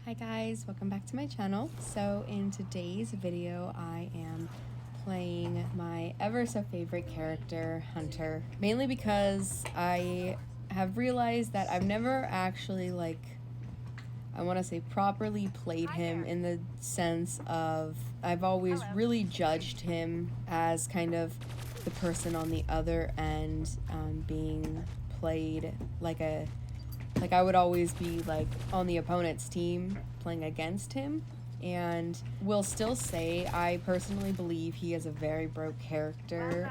Hi guys, welcome back to my channel. So in today's video I am playing my ever so favorite character, Hunter, mainly because I have realized that I've never actually I want to say properly played him, in the sense of I've always really judged him as kind of the person on the other end, being played like I would always be like on the opponent's team playing against him. And will still say I personally believe he is a very broke character,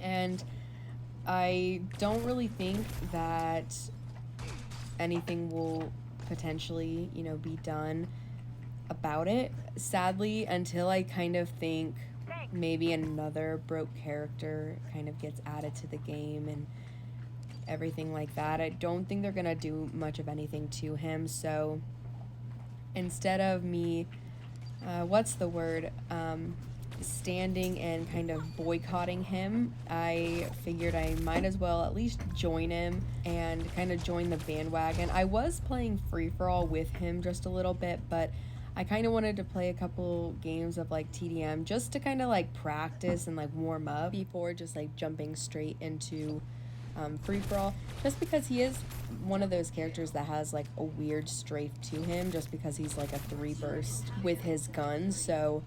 and I don't really think that anything will potentially, be done about it, sadly, until I kind of think maybe another broke character kind of gets added to the game and everything like that. I don't think they're gonna do much of anything to him, so instead of me standing and kind of boycotting him, I figured I might as well at least join him and kind of join the bandwagon. I was playing free-for-all with him just a little bit, but I kind of wanted to play a couple games of like TDM just to kind of like practice and like warm up before just like jumping straight into free-for-all, just because he is one of those characters that has like a weird strafe to him, just because he's like a 3-burst with his guns, so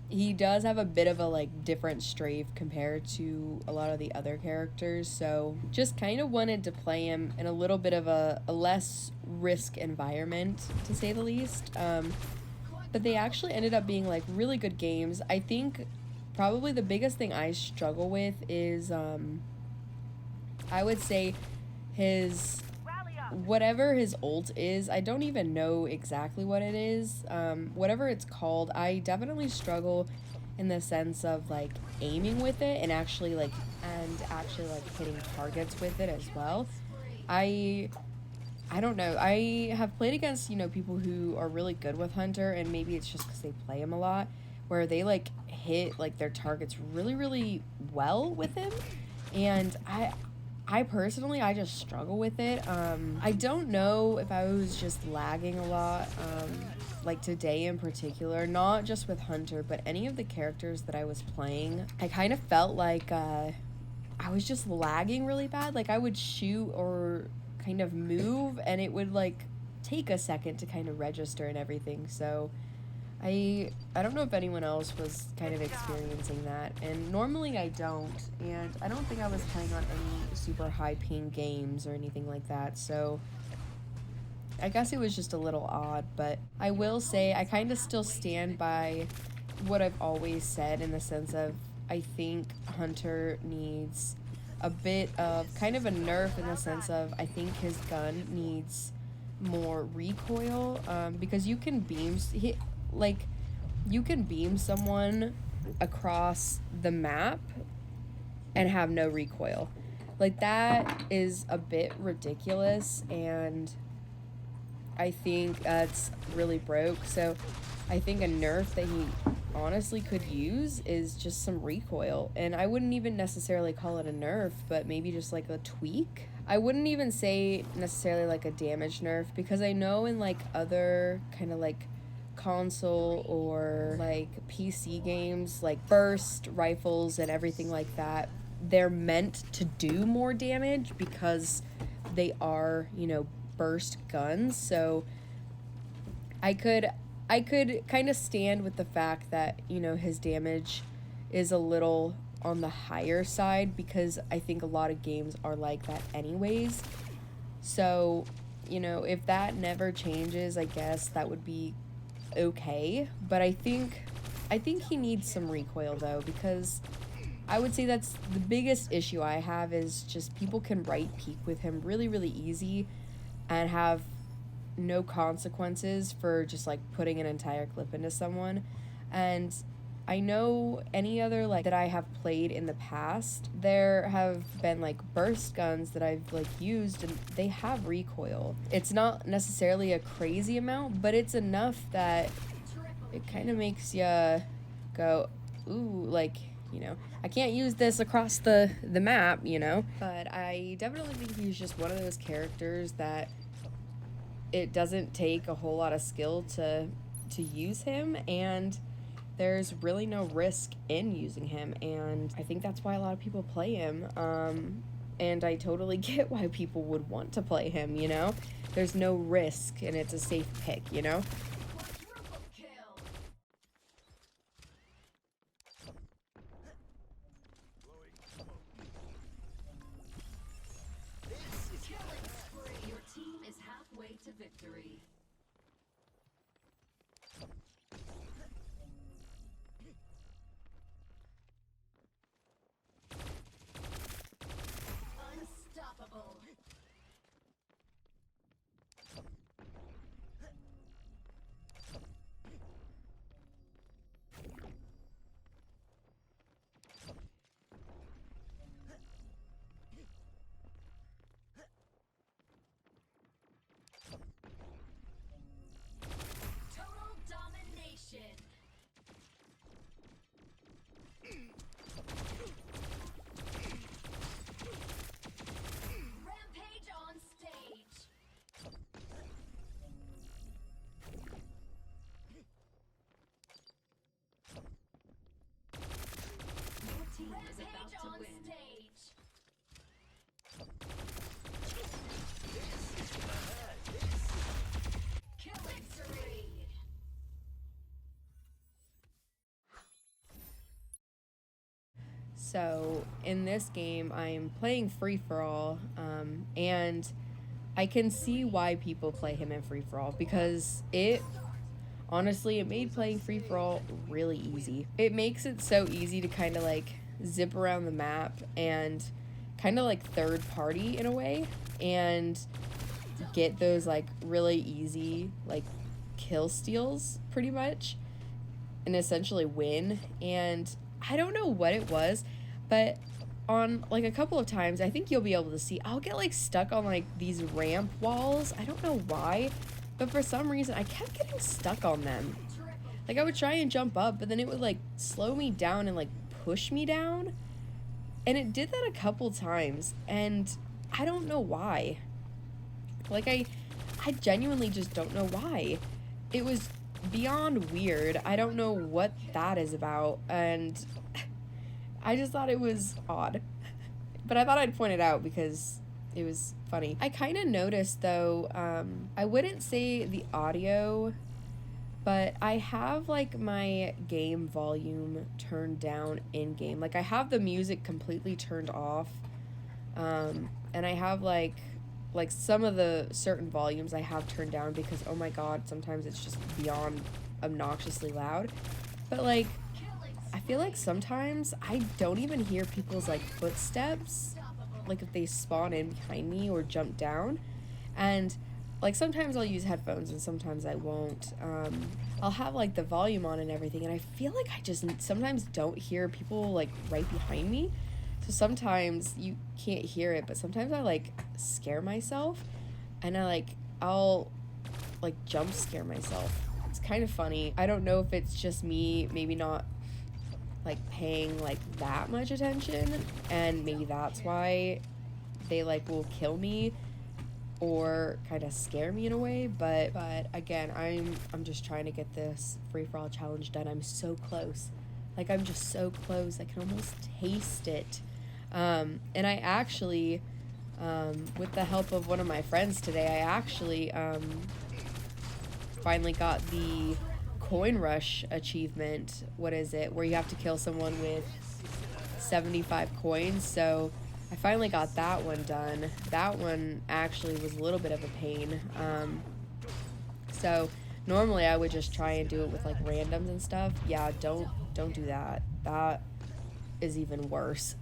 he does have a bit of a like different strafe compared to a lot of the other characters. So just kind of wanted to play him in a little bit of a less risk environment, to say the least. But they actually ended up being like really good games. I think probably the biggest thing I struggle with is I would say his, whatever his ult is, I don't even know exactly what it is. Whatever it's called, I definitely struggle in the sense of like aiming with it and actually like hitting targets with it as well. I don't know. I have played against, people who are really good with Hunter, and maybe it's just because they play him a lot, where they like hit like their targets really, really well with him. And I personally, I just struggle with it. I don't know if I was just lagging a lot, like today in particular, not just with Hunter, but any of the characters that I was playing. I kind of felt like I was just lagging really bad. Like I would shoot or kind of move, and it would like take a second to kind of register and everything. So I don't know if anyone else was kind of experiencing that, and normally I don't, and I don't think I was playing on any super high ping games or anything like that, so I guess it was just a little odd. But I will say I kind of still stand by what I've always said, in the sense of I think Hunter needs a bit of kind of a nerf, in the sense of I think his gun needs more recoil, because you can you can beam someone across the map and have no recoil. Like that is a bit ridiculous, and I think that's really broke. So I think a nerf that he honestly could use is just some recoil, and I wouldn't even necessarily call it a nerf, but maybe just like a tweak. I wouldn't even say necessarily like a damage nerf, because I know in like other kind of like console or like PC games, like burst rifles and everything like that, they're meant to do more damage because they are, burst guns. So I could kind of stand with the fact that, his damage is a little on the higher side, because I think a lot of games are like that anyways. So, if that never changes, I guess that would be okay. But I think he needs some recoil though, because I would say that's the biggest issue I have, is just people can right peak with him really, really easy and have no consequences for just like putting an entire clip into someone. And I know any other like that I have played in the past, there have been like burst guns that I've like used, and they have recoil. It's not necessarily a crazy amount, but it's enough that it kind of makes you go, ooh, like, I can't use this across the map, But I definitely think he's just one of those characters that it doesn't take a whole lot of skill to use him, and there's really no risk in using him, and I think that's why a lot of people play him. And I totally get why people would want to play him, you know? There's no risk, and it's a safe pick, you know? Your team is halfway to victory. Unstoppable. Total domination. Rampage on stage. Your team is about to win. Stage. Killing spree. So in this game, I'm playing free for all, and I can see why people play him in free for all because it honestly it made playing free for all really easy. It makes it so easy to kind of like zip around the map and kind of like third party in a way and get those like really easy like kill steals pretty much and essentially win. And I don't know what it was, but on like a couple of times, I think you'll be able to see, I'll get like stuck on like these ramp walls. I don't know why, but for some reason I kept getting stuck on them. Like I would try and jump up, but then it would like slow me down and like push me down. And it did that a couple times, and I don't know why. Like I genuinely just don't know why. It was beyond weird. I don't know what that is about, and I just thought it was odd. But I thought I'd point it out because it was funny. I kind of noticed though, I wouldn't say the audio, but I have like my game volume turned down in game. Like I have the music completely turned off, and I have like some of the certain volumes I have turned down because oh my god, sometimes it's just beyond obnoxiously loud. But like I feel like sometimes I don't even hear people's like footsteps, like if they spawn in behind me or jump down. And like sometimes I'll use headphones and sometimes I won't. I'll have like the volume on and everything, and I feel like I just sometimes don't hear people like right behind me. So sometimes you can't hear it, but sometimes I like scare myself, and I'll like jump scare myself. It's kind of funny. I don't know if it's just me maybe not like paying like that much attention, and maybe that's why they like will kill me or kind of scare me in a way. But again, I'm just trying to get this free for all challenge done. I'm so close. Like I'm just so close. I can almost taste it. And I actually, with the help of one of my friends today, I actually finally got the coin rush achievement. What is it? Where you have to kill someone with 75 coins. So I finally got that one done. That one actually was a little bit of a pain. So normally I would just try and do it with like randoms and stuff. Yeah, don't do that. That is even worse.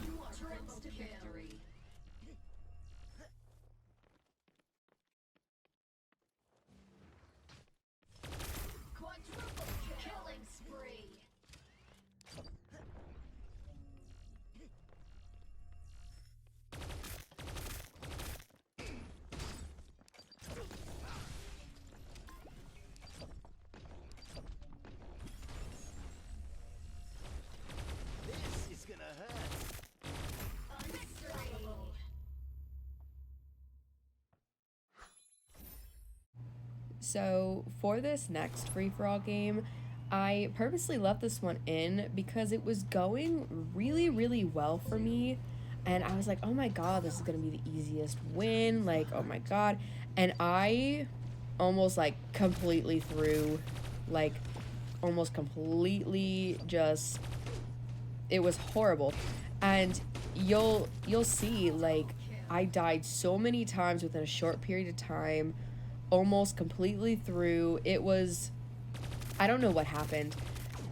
You are close to victory. Quadruple killing spree. So for this next free-for-all game, I purposely left this one in because it was going really, really well for me. And I was like, oh my god, this is gonna be the easiest win. Like, oh my god. And I almost like completely threw, like, almost completely just, it was horrible. And you'll see, like, I died so many times within a short period of time, almost completely through. It was, I don't know what happened,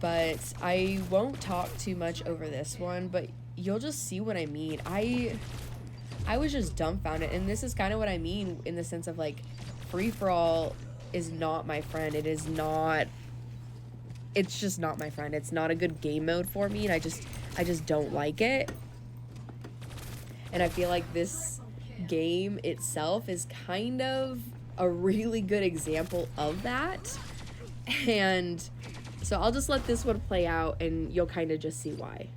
but I won't talk too much over this one, but you'll just see what I mean. I was just dumbfounded, and this is kind of what I mean in the sense of like free for all is not my friend. It's just not my friend. It's not a good game mode for me, and I just don't like it. And I feel like this game itself is kind of a really good example of that. And so I'll just let this one play out and you'll kind of just see why.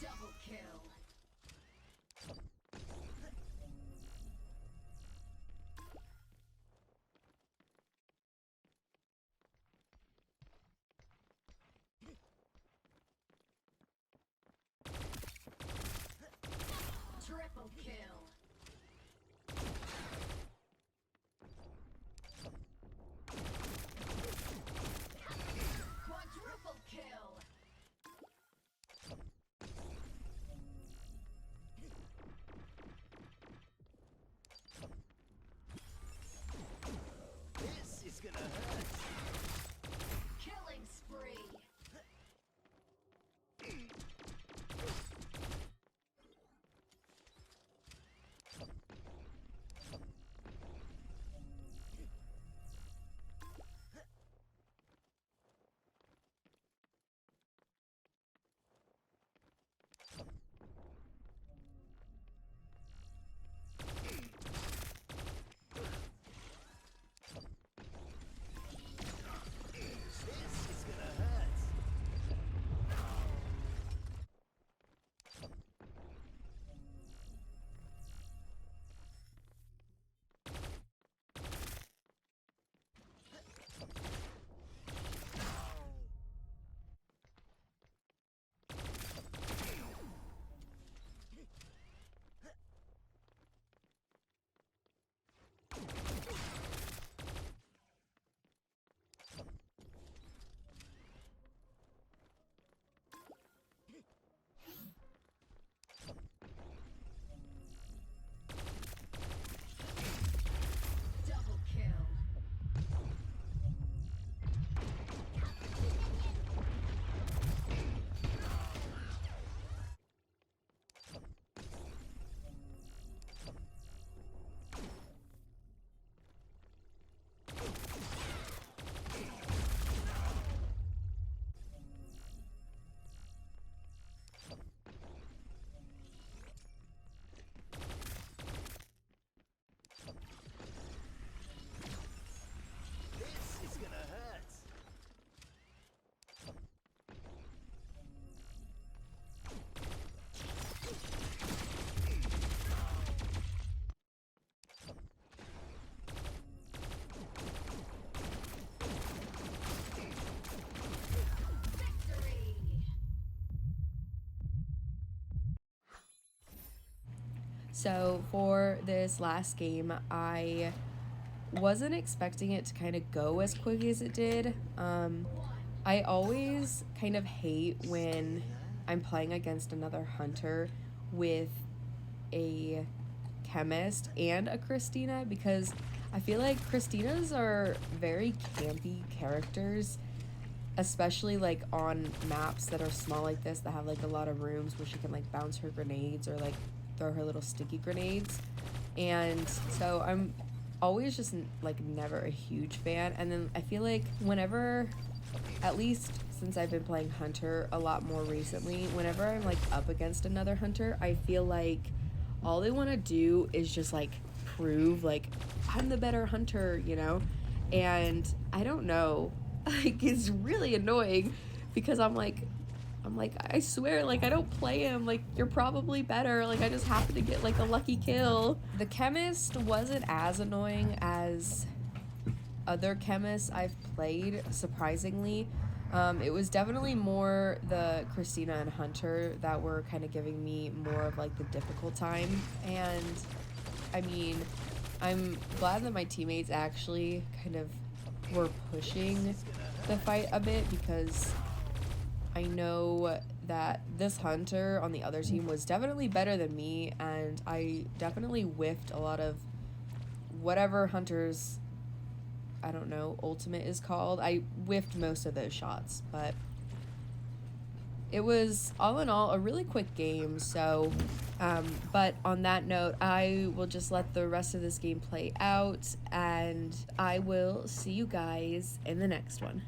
Double kill. Triple kill. Quadruple kill. This is gonna hurt. Killing spree. This is gonna hurt. Double kill. This is gonna hurt. Victory. So for this last game, I wasn't expecting it to kind of go as quick as it did. I always kind of hate when I'm playing against another hunter with a chemist and a Christina, because I feel like Christinas are very campy characters, especially like on maps that are small like this that have like a lot of rooms where she can like bounce her grenades or like throw her little sticky grenades. And so I'm always just like never a huge fan. And then I feel like whenever at least since I've been playing Hunter a lot more recently, whenever I'm like up against another Hunter, I feel like all they want to do is just like prove like I'm the better Hunter, you know? And I don't know. Like it's really annoying because I'm like, I swear, like, I don't play him. Like, you're probably better. Like, I just happen to get, like, a lucky kill. The chemist wasn't as annoying as other chemists I've played, surprisingly. It was definitely more the Christina and Hunter that were kind of giving me more of, like, the difficult time. And, I mean, I'm glad that my teammates actually kind of were pushing the fight a bit because I know that this Hunter on the other team was definitely better than me, and I definitely whiffed a lot of whatever Hunter's, I don't know, ultimate is called. I whiffed most of those shots, but it was, all in all, a really quick game, so, but on that note, I will just let the rest of this game play out, and I will see you guys in the next one.